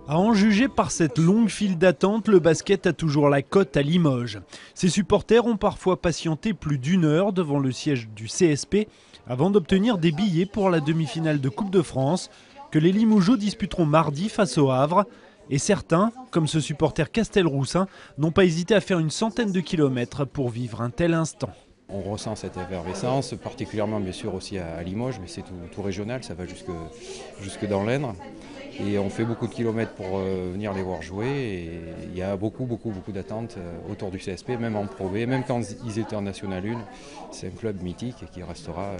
À en juger par cette longue file d'attente, le basket a toujours la cote à Limoges. Ses supporters ont parfois patienté plus d'une heure devant le siège du CSP avant d'obtenir des billets pour la demi-finale de Coupe de France que les Limougeaux disputeront mardi face au Havre. Et certains, comme ce supporter Castelroussin, n'ont pas hésité à faire une centaine de kilomètres pour vivre un tel instant. On ressent cette effervescence, particulièrement bien sûr aussi à Limoges, mais c'est tout régional, ça va jusque dans l'Indre. Et on fait beaucoup de kilomètres pour venir les voir jouer. Et il y a beaucoup d'attentes autour du CSP, même en Pro B, même quand ils étaient en National 1. C'est un club mythique et qui restera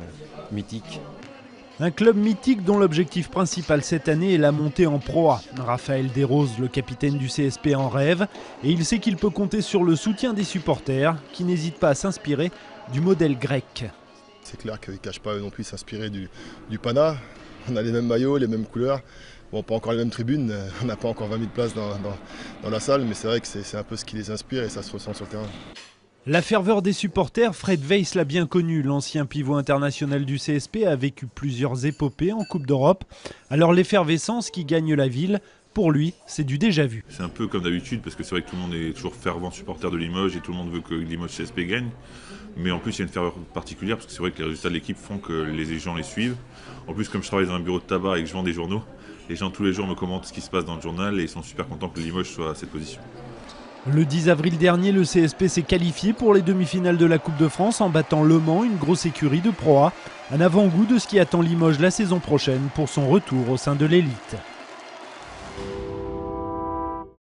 mythique. Un club mythique dont l'objectif principal cette année est la montée en Pro A. Raphaël Desroses, le capitaine du CSP, en rêve et il sait qu'il peut compter sur le soutien des supporters qui n'hésitent pas à s'inspirer du modèle grec. C'est clair qu'ils ne cachent pas non plus s'inspirer du Pana. On a les mêmes maillots, les mêmes couleurs. Bon, pas encore les mêmes tribunes, on n'a pas encore 20 000 places dans la salle, mais c'est vrai que c'est un peu ce qui les inspire et ça se ressent sur le terrain. La ferveur des supporters, Fred Weiss l'a bien connu. L'ancien pivot international du CSP a vécu plusieurs épopées en Coupe d'Europe. Alors l'effervescence qui gagne la ville, pour lui, c'est du déjà vu. C'est un peu comme d'habitude parce que c'est vrai que tout le monde est toujours fervent supporter de Limoges et tout le monde veut que Limoges CSP gagne. Mais en plus, il y a une ferveur particulière parce que c'est vrai que les résultats de l'équipe font que les gens les suivent. En plus, comme je travaille dans un bureau de tabac et que je vends des journaux, les gens tous les jours me commentent ce qui se passe dans le journal et ils sont super contents que Limoges soit à cette position. Le 10 avril dernier, le CSP s'est qualifié pour les demi-finales de la Coupe de France en battant Le Mans, une grosse écurie de Pro A. Un avant-goût de ce qui attend Limoges la saison prochaine pour son retour au sein de l'élite.